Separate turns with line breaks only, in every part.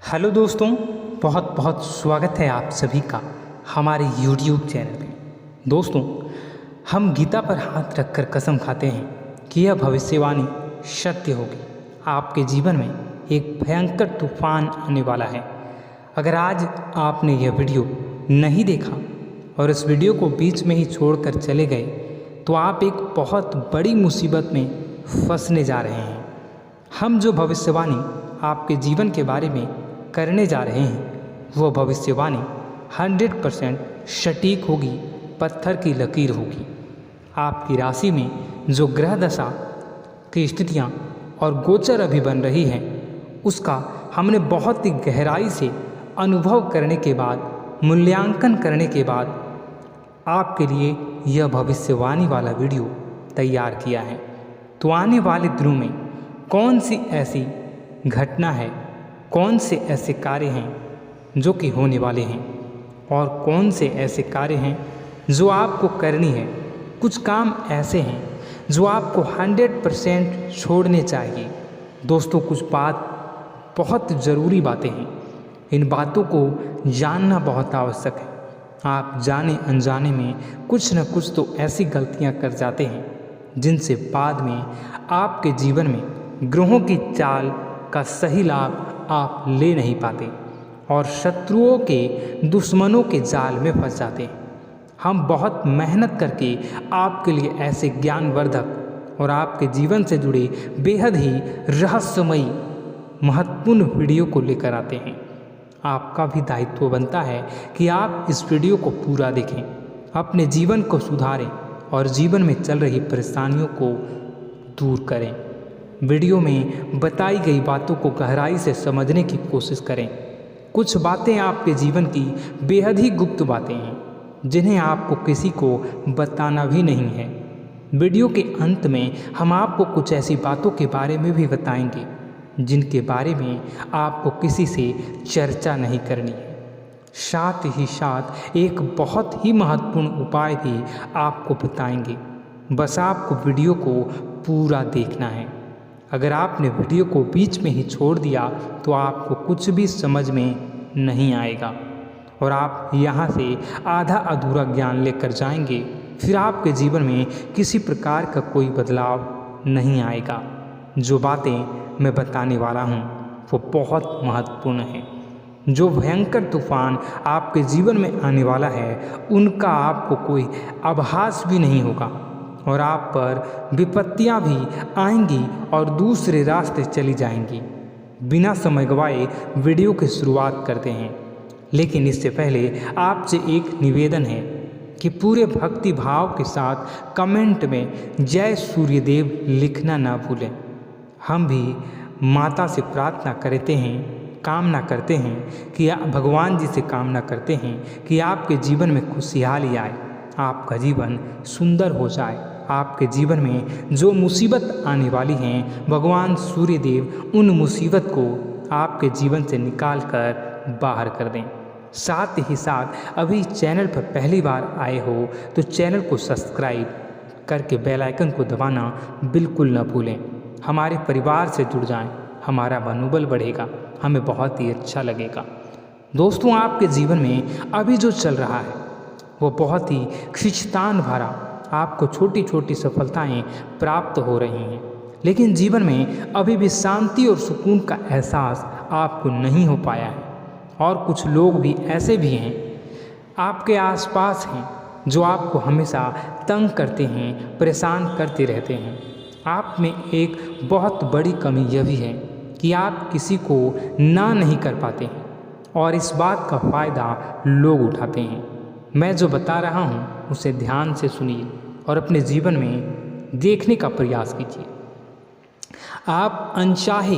Hello दोस्तों, बहुत बहुत स्वागत है आप सभी का हमारे YouTube चैनल पे। दोस्तों, हम गीता पर हाथ रखकर कसम खाते हैं कि यह भविष्यवाणी सत्य होगी। आपके जीवन में एक भयंकर तूफान आने वाला है। अगर आज आपने यह वीडियो नहीं देखा और इस वीडियो को बीच में ही छोड़कर चले गए तो आप एक बहुत बड़ी मुसीबत में फंसने जा रहे हैं। हम जो भविष्यवाणी आपके जीवन के बारे में करने जा रहे हैं वो भविष्यवाणी 100% सटीक होगी, पत्थर की लकीर होगी। आपकी राशि में जो ग्रह दशा की स्थितियाँ और गोचर अभी बन रही हैं उसका हमने बहुत ही गहराई से अनुभव करने के बाद, मूल्यांकन करने के बाद आपके लिए यह भविष्यवाणी वाला वीडियो तैयार किया है। तो आने वाले दिनों में कौन सी ऐसी घटना है, कौन से ऐसे कार्य हैं जो कि होने वाले हैं और कौन से ऐसे कार्य हैं जो आपको करनी है। कुछ काम ऐसे हैं जो आपको 100% छोड़ने चाहिए। दोस्तों, कुछ बात बहुत ज़रूरी बातें हैं। इन बातों को जानना बहुत आवश्यक है। आप जाने अनजाने में कुछ न कुछ तो ऐसी गलतियां कर जाते हैं जिनसे बाद में आपके जीवन में ग्रहों की चाल का सही लाभ आप ले नहीं पाते और शत्रुओं के, दुश्मनों के जाल में फंस जाते हैं। हम बहुत मेहनत करके आपके लिए ऐसे ज्ञानवर्धक और आपके जीवन से जुड़े बेहद ही रहस्यमयी महत्वपूर्ण वीडियो को लेकर आते हैं। आपका भी दायित्व बनता है कि आप इस वीडियो को पूरा देखें, अपने जीवन को सुधारें और जीवन में चल रही परेशानियों को दूर करें। वीडियो में बताई गई बातों को गहराई से समझने की कोशिश करें। कुछ बातें आपके जीवन की बेहद ही गुप्त बातें हैं जिन्हें आपको किसी को बताना भी नहीं है। वीडियो के अंत में हम आपको कुछ ऐसी बातों के बारे में भी बताएंगे जिनके बारे में आपको किसी से चर्चा नहीं करनी है। साथ ही साथ एक बहुत ही महत्वपूर्ण उपाय भी आपको बताएंगे। बस आपको वीडियो को पूरा देखना है। अगर आपने वीडियो को बीच में ही छोड़ दिया तो आपको कुछ भी समझ में नहीं आएगा और आप यहाँ से आधा अधूरा ज्ञान लेकर जाएंगे। फिर आपके जीवन में किसी प्रकार का कोई बदलाव नहीं आएगा। जो बातें मैं बताने वाला हूँ वो बहुत महत्वपूर्ण है। जो भयंकर तूफान आपके जीवन में आने वाला है उनका आपको कोई आभास भी नहीं होगा और आप पर विपत्तियां भी आएंगी और दूसरे रास्ते चली जाएंगी। बिना समय गवाए वीडियो की शुरुआत करते हैं, लेकिन इससे पहले आपसे एक निवेदन है कि पूरे भक्ति भाव के साथ कमेंट में जय सूर्यदेव लिखना ना भूलें। हम भी माता से प्रार्थना करते हैं, कामना करते हैं कि भगवान जी से कामना करते हैं कि आपके जीवन में खुशहाली आए, आपका जीवन सुंदर हो जाए। आपके जीवन में जो मुसीबत आने वाली हैं भगवान सूर्यदेव उन मुसीबत को आपके जीवन से निकाल कर बाहर कर दें। साथ ही साथ अभी चैनल पर पहली बार आए हो तो चैनल को सब्सक्राइब करके बेल आइकन को दबाना बिल्कुल न भूलें। हमारे परिवार से जुड़ जाएं, हमारा मनोबल बढ़ेगा, हमें बहुत ही अच्छा लगेगा। दोस्तों, आपके जीवन में अभी जो चल रहा है वो बहुत ही खींचतान भरा, आपको छोटी छोटी सफलताएं प्राप्त हो रही हैं, लेकिन जीवन में अभी भी शांति और सुकून का एहसास आपको नहीं हो पाया है। और कुछ लोग भी ऐसे भी हैं आपके आसपास हैं जो आपको हमेशा तंग करते हैं, परेशान करते रहते हैं। आप में एक बहुत बड़ी कमी यह भी है कि आप किसी को ना नहीं कर पाते हैं और इस बात का फ़ायदा लोग उठाते हैं। मैं जो बता रहा हूँ उसे ध्यान से सुनिए और अपने जीवन में देखने का प्रयास कीजिए। आप अनचाहे,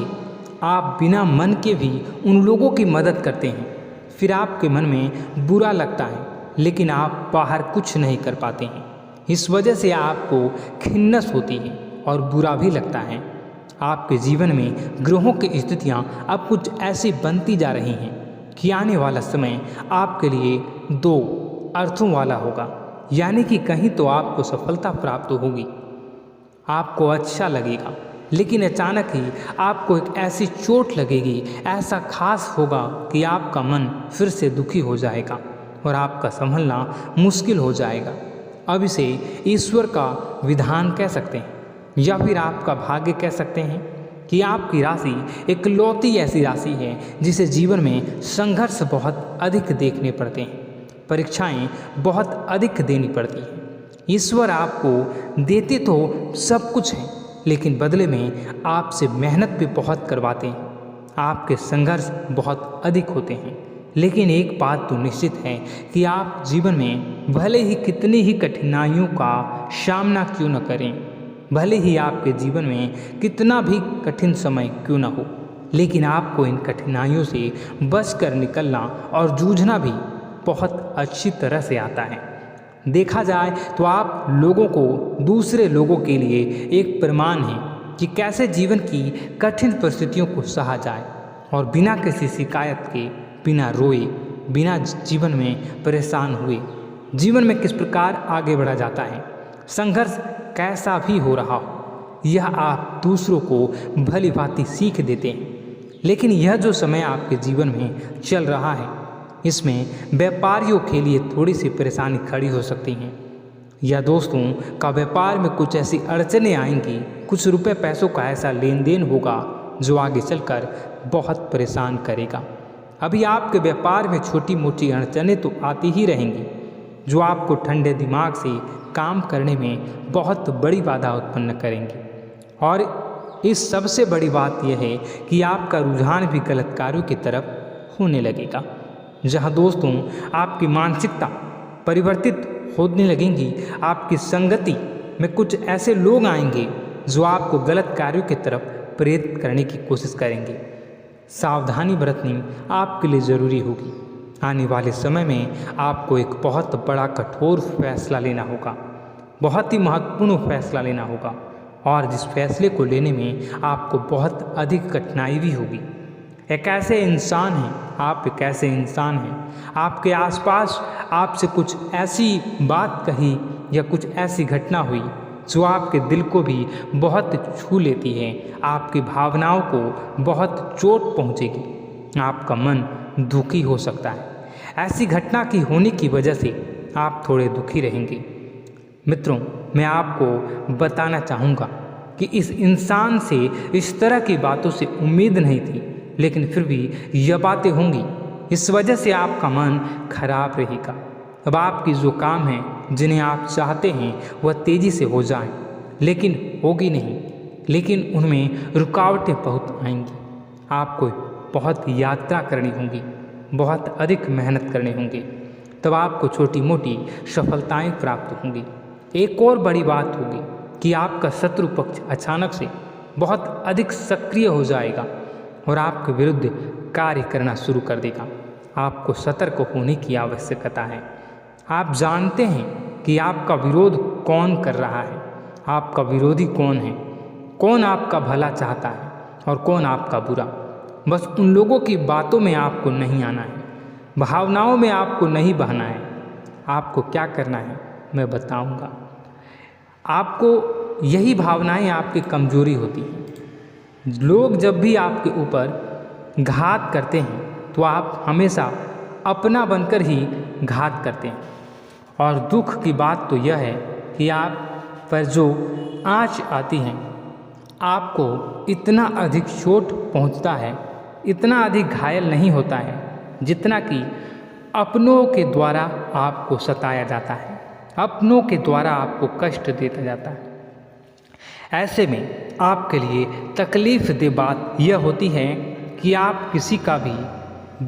आप बिना मन के भी उन लोगों की मदद करते हैं, फिर आपके मन में बुरा लगता है लेकिन आप बाहर कुछ नहीं कर पाते हैं। इस वजह से आपको खिन्नस होती है और बुरा भी लगता है। आपके जीवन में ग्रहों की स्थितियाँ अब कुछ ऐसी बनती जा रही हैं कि आने वाला समय आपके लिए दो अर्थों वाला होगा। यानी कि कहीं तो आपको सफलता प्राप्त होगी, आपको अच्छा लगेगा, लेकिन अचानक ही आपको एक ऐसी चोट लगेगी, ऐसा खास होगा कि आपका मन फिर से दुखी हो जाएगा और आपका संभलना मुश्किल हो जाएगा। अब इसे ईश्वर का विधान कह सकते हैं या फिर आपका भाग्य कह सकते हैं कि आपकी राशि इकलौती ऐसी राशि है जिसे जीवन में संघर्ष बहुत अधिक देखने पड़ते हैं, परीक्षाएं बहुत अधिक देनी पड़ती हैं। ईश्वर आपको देते तो सब कुछ है, लेकिन बदले में आपसे मेहनत भी बहुत करवाते हैं। आपके संघर्ष बहुत अधिक होते हैं, लेकिन एक बात तो निश्चित है कि आप जीवन में भले ही कितनी ही कठिनाइयों का सामना क्यों न करें, भले ही आपके जीवन में कितना भी कठिन समय क्यों न हो, लेकिन आपको इन कठिनाइयों से बच कर निकलना और जूझना भी बहुत अच्छी तरह से आता है। देखा जाए तो आप लोगों को दूसरे लोगों के लिए एक प्रमाण है कि कैसे जीवन की कठिन परिस्थितियों को सहा जाए और बिना किसी शिकायत के, बिना रोए, बिना जीवन में परेशान हुए जीवन में किस प्रकार आगे बढ़ा जाता है। संघर्ष कैसा भी हो रहा हो, यह आप दूसरों को भली भांति सीख देते हैं। लेकिन यह जो समय आपके जीवन में चल रहा है, इसमें व्यापारियों के लिए थोड़ी सी परेशानी खड़ी हो सकती हैं, या दोस्तों का व्यापार में कुछ ऐसी अड़चनें आएंगी, कुछ रुपए पैसों का ऐसा लेन देन होगा जो आगे चलकर बहुत परेशान करेगा। अभी आपके व्यापार में छोटी मोटी अड़चनें तो आती ही रहेंगी, जो आपको ठंडे दिमाग से काम करने में बहुत बड़ी बाधा उत्पन्न करेंगी। और इस सबसे बड़ी बात यह है कि आपका रुझान भी गलत कार्यों की तरफ होने लगेगा, जहाँ दोस्तों आपकी मानसिकता परिवर्तित होने लगेंगी। आपकी संगति में कुछ ऐसे लोग आएंगे जो आपको गलत कार्यों की तरफ प्रेरित करने की कोशिश करेंगे। सावधानी बरतनी आपके लिए ज़रूरी होगी। आने वाले समय में आपको एक बहुत बड़ा कठोर फैसला लेना होगा, बहुत ही महत्वपूर्ण फैसला लेना होगा, और जिस फैसले को लेने में आपको बहुत अधिक कठिनाई भी होगी। एक ऐसे इंसान हैं, आप एक ऐसे इंसान हैं, आपके आसपास आपसे कुछ ऐसी बात कही या कुछ ऐसी घटना हुई जो आपके दिल को भी बहुत छू लेती है, आपकी भावनाओं को बहुत चोट पहुंचेगी, आपका मन दुखी हो सकता है। ऐसी घटना की होने की वजह से आप थोड़े दुखी रहेंगे। मित्रों, मैं आपको बताना चाहूँगा कि इस इंसान से इस तरह की बातों से उम्मीद नहीं थी, लेकिन फिर भी यह बातें होंगी। इस वजह से आपका मन खराब रहेगा। अब आपकी जो काम है, जिन्हें आप चाहते हैं वह तेज़ी से हो जाएं, लेकिन होगी नहीं, लेकिन उनमें रुकावटें बहुत आएंगी। आपको बहुत यात्रा करनी होगी, बहुत अधिक मेहनत करने होंगे, तब आपको छोटी मोटी सफलताएं प्राप्त होंगी। एक और बड़ी बात होगी कि आपका शत्रु पक्ष अचानक से बहुत अधिक सक्रिय हो जाएगा और आपके विरुद्ध कार्य करना शुरू कर देगा। आपको सतर्क होने की आवश्यकता है। आप जानते हैं कि आपका विरोध कौन कर रहा है, आपका विरोधी कौन है, कौन आपका भला चाहता है और कौन आपका बुरा। बस उन लोगों की बातों में आपको नहीं आना है, भावनाओं में आपको नहीं बहना है। आपको क्या करना है मैं बताऊंगा। आपको यही भावनाएं आपकी कमजोरी होती हैं। लोग जब भी आपके ऊपर घात करते हैं तो आप हमेशा अपना बनकर ही घात करते हैं। और दुख की बात तो यह है कि आप पर जो आँच आती है, आपको इतना अधिक चोट पहुंचता है, इतना अधिक घायल नहीं होता है जितना कि अपनों के द्वारा आपको सताया जाता है, अपनों के द्वारा आपको कष्ट देता जाता है। ऐसे में आपके लिए तकलीफ दे बात यह होती है कि आप किसी का भी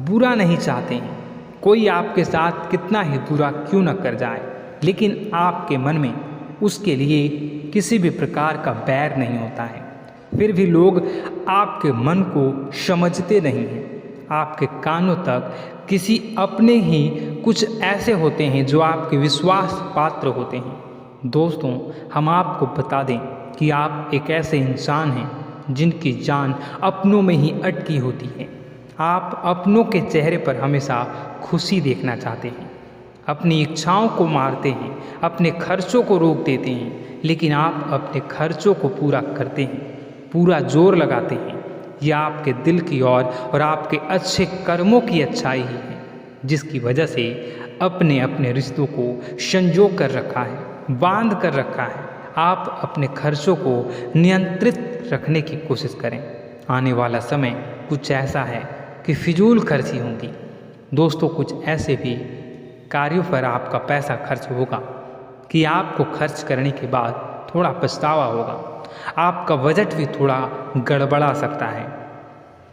बुरा नहीं चाहते हैं। कोई आपके साथ कितना ही बुरा क्यों न कर जाए, लेकिन आपके मन में उसके लिए किसी भी प्रकार का बैर नहीं होता है। फिर भी लोग आपके मन को समझते नहीं हैं। आपके कानों तक किसी अपने ही कुछ ऐसे होते हैं जो आपके विश्वास पात्र होते हैं। दोस्तों, हम आपको बता दें कि आप एक ऐसे इंसान हैं जिनकी जान अपनों में ही अटकी होती है। आप अपनों के चेहरे पर हमेशा खुशी देखना चाहते हैं, अपनी इच्छाओं को मारते हैं, अपने खर्चों को रोक देते हैं, लेकिन आप अपने खर्चों को पूरा करते हैं। पूरा जोर लगाते हैं। यह आपके दिल की और आपके अच्छे कर्मों की अच्छाई ही है, जिसकी वजह से अपने अपने रिश्तों को संजो कर रखा है, बांध कर रखा है। आप अपने खर्चों को नियंत्रित रखने की कोशिश करें। आने वाला समय कुछ ऐसा है कि फिजूल खर्ची होंगी। दोस्तों, कुछ ऐसे भी कार्यों पर आपका पैसा खर्च होगा कि आपको खर्च करने के बाद थोड़ा पछतावा होगा। आपका बजट भी थोड़ा गड़बड़ा सकता है।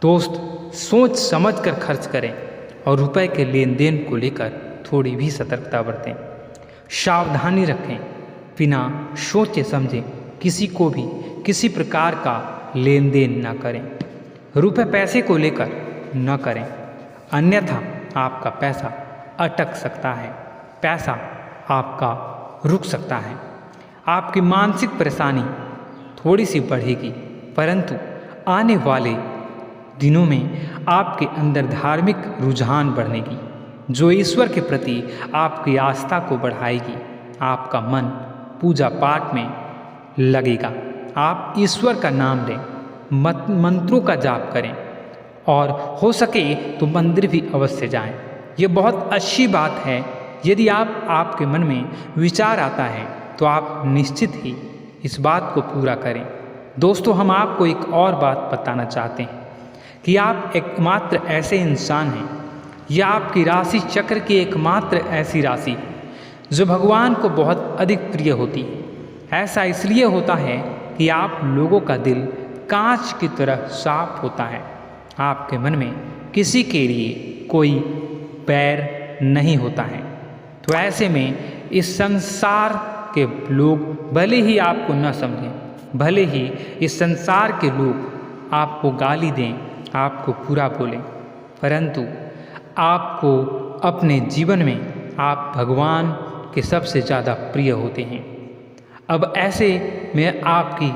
दोस्त, सोच समझ कर खर्च करें और रुपए के लेन देन को लेकर थोड़ी भी सतर्कता बरतें। सावधानी रखें, बिना सोचे समझे किसी को भी किसी प्रकार का लेन देन न करें। रुपए पैसे को लेकर न करें, अन्यथा आपका पैसा अटक सकता है, पैसा आपका रुक सकता है। आपकी मानसिक परेशानी थोड़ी सी बढ़ेगी, परंतु आने वाले दिनों में आपके अंदर धार्मिक रुझान बढ़ेगी, जो ईश्वर के प्रति आपकी आस्था को बढ़ाएगी। आपका मन पूजा पाठ में लगेगा। आप ईश्वर का नाम लें, मंत्रों का जाप करें और हो सके तो मंदिर भी अवश्य जाएं। ये बहुत अच्छी बात है। यदि आपके मन में विचार आता है तो आप निश्चित ही इस बात को पूरा करें। दोस्तों, हम आपको एक और बात बताना चाहते हैं कि आप एकमात्र ऐसे इंसान हैं, यह आपकी राशि चक्र की एकमात्र ऐसी राशि है जो भगवान को बहुत अधिक प्रिय होती है। ऐसा इसलिए होता है कि आप लोगों का दिल कांच की तरह साफ होता है। आपके मन में किसी के लिए कोई बैर नहीं होता है। तो ऐसे में इस संसार के लोग भले ही आपको न समझें, भले ही इस संसार के लोग आपको गाली दें, आपको बुरा बोलें, परंतु आपको अपने जीवन में आप भगवान के सबसे ज़्यादा प्रिय होते हैं। अब ऐसे में आपकी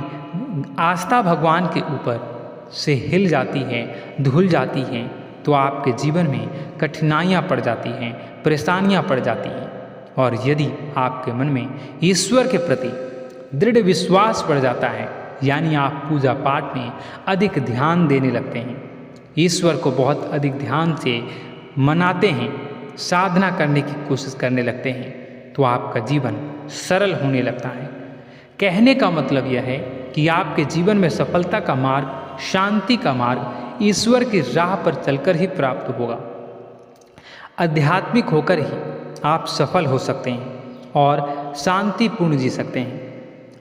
आस्था भगवान के ऊपर से हिल जाती है, धुल जाती है, तो आपके जीवन में कठिनाइयाँ पड़ जाती हैं, परेशानियाँ पड़ जाती हैं। और यदि आपके मन में ईश्वर के प्रति दृढ़ विश्वास बढ़ जाता है, यानी आप पूजा पाठ में अधिक ध्यान देने लगते हैं, ईश्वर को बहुत अधिक ध्यान से मनाते हैं, साधना करने की कोशिश करने लगते हैं, तो आपका जीवन सरल होने लगता है। कहने का मतलब यह है कि आपके जीवन में सफलता का मार्ग, शांति का मार्ग ईश्वर की राह पर चलकर ही प्राप्त होगा। आध्यात्मिक होकर ही आप सफल हो सकते हैं और शांतिपूर्ण जी सकते हैं।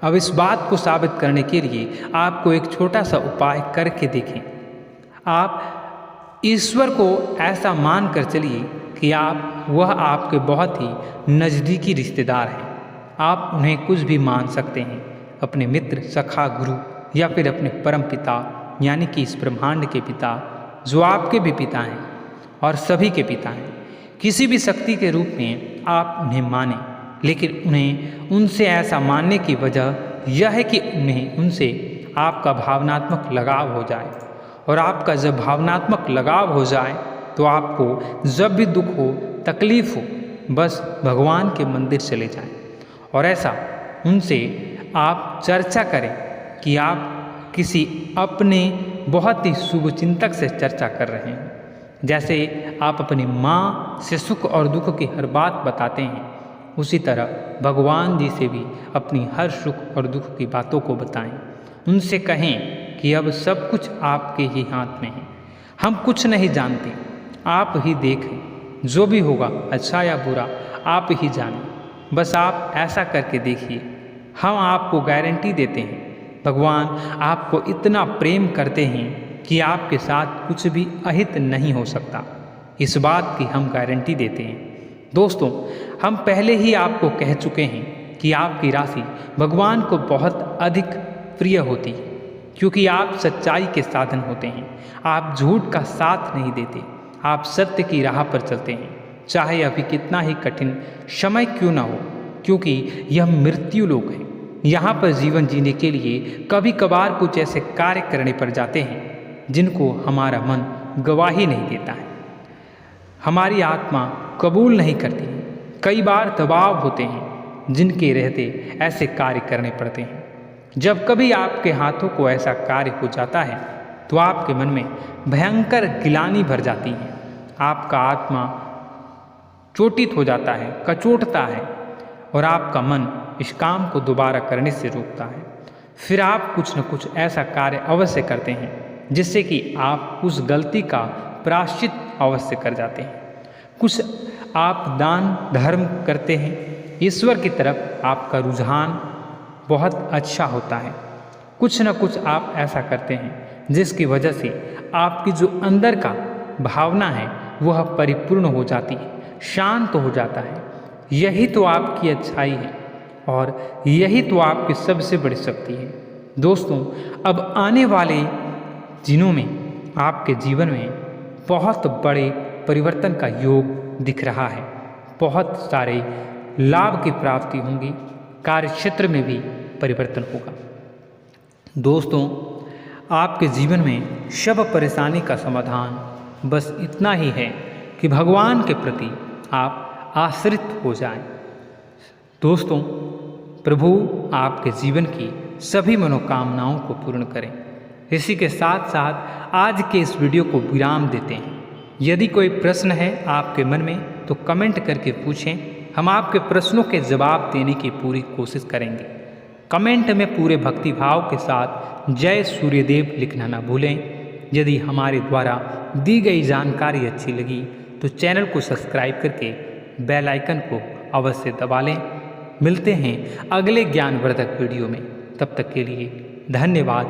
अब इस बात को साबित करने के लिए आपको एक छोटा सा उपाय करके देखें। आप ईश्वर को ऐसा मान कर चलिए कि वह आपके बहुत ही नज़दीकी रिश्तेदार हैं। आप उन्हें कुछ भी मान सकते हैं, अपने मित्र, सखा, गुरु या फिर अपने परम पिता, यानी कि इस ब्रह्मांड के पिता, जो आपके भी पिता हैं और सभी के पिता हैं। किसी भी शक्ति के रूप में आप उन्हें मानें, लेकिन उन्हें उनसे ऐसा मानने की वजह यह है कि उनसे आपका भावनात्मक लगाव हो जाए। और आपका जब भावनात्मक लगाव हो जाए तो आपको जब भी दुख हो, तकलीफ हो, बस भगवान के मंदिर चले जाएं और ऐसा उनसे आप चर्चा करें कि आप किसी अपने बहुत ही शुभचिंतक से चर्चा कर रहे हैं। जैसे आप अपनी माँ से सुख और दुख की हर बात बताते हैं, उसी तरह भगवान जी से भी अपनी हर सुख और दुख की बातों को बताएं। उनसे कहें कि अब सब कुछ आपके ही हाथ में है, हम कुछ नहीं जानते, आप ही देखें, जो भी होगा अच्छा या बुरा आप ही जानें। बस आप ऐसा करके देखिए, हम आपको गारंटी देते हैं भगवान आपको इतना प्रेम करते हैं कि आपके साथ कुछ भी अहित नहीं हो सकता। इस बात की हम गारंटी देते हैं। दोस्तों, हम पहले ही आपको कह चुके हैं कि आपकी राशि भगवान को बहुत अधिक प्रिय होती है, क्योंकि आप सच्चाई के साधन होते हैं। आप झूठ का साथ नहीं देते, आप सत्य की राह पर चलते हैं, चाहे अभी कितना ही कठिन समय क्यों ना हो, क्योंकि यह मृत्यु लोक है। यहाँ पर जीवन जीने के लिए कभी कभार कुछ ऐसे कार्य करने पड़ जाते हैं जिनको हमारा मन गवाही नहीं देता है, हमारी आत्मा कबूल नहीं करती है। कई बार दबाव होते हैं जिनके रहते ऐसे कार्य करने पड़ते हैं। जब कभी आपके हाथों को ऐसा कार्य हो जाता है तो आपके मन में भयंकर गिलानी भर जाती है। आपका आत्मा चोटित हो जाता है, कचोटता है और आपका मन इस काम को दोबारा करने से रोकता है। फिर आप कुछ न कुछ ऐसा कार्य अवश्य करते हैं जिससे कि आप उस गलती का प्रायश्चित अवश्य कर जाते हैं। कुछ आप दान धर्म करते हैं, ईश्वर की तरफ आपका रुझान बहुत अच्छा होता है। कुछ न कुछ आप ऐसा करते हैं जिसकी वजह से आपकी जो अंदर का भावना है वह परिपूर्ण हो जाती है, शांत हो जाता है। यही तो आपकी अच्छाई है और यही तो आपकी सबसे बड़ी शक्ति है। दोस्तों, अब आने वाले दिनों में आपके जीवन में बहुत बड़े परिवर्तन का योग दिख रहा है। बहुत सारे लाभ की प्राप्ति होंगी, कार्यक्षेत्र में भी परिवर्तन होगा। दोस्तों, आपके जीवन में सब परेशानी का समाधान बस इतना ही है कि भगवान के प्रति आप आश्रित हो जाएं। दोस्तों, प्रभु आपके जीवन की सभी मनोकामनाओं को पूर्ण करें। इसी के साथ साथ आज के इस वीडियो को विराम देते हैं। यदि कोई प्रश्न है आपके मन में तो कमेंट करके पूछें, हम आपके प्रश्नों के जवाब देने की पूरी कोशिश करेंगे। कमेंट में पूरे भक्तिभाव के साथ जय सूर्यदेव लिखना ना भूलें। यदि हमारे द्वारा दी गई जानकारी अच्छी लगी तो चैनल को सब्सक्राइब करके बेल आइकन को अवश्य दबा लें। मिलते हैं अगले ज्ञानवर्धक वीडियो में। तब तक के लिए धन्यवाद।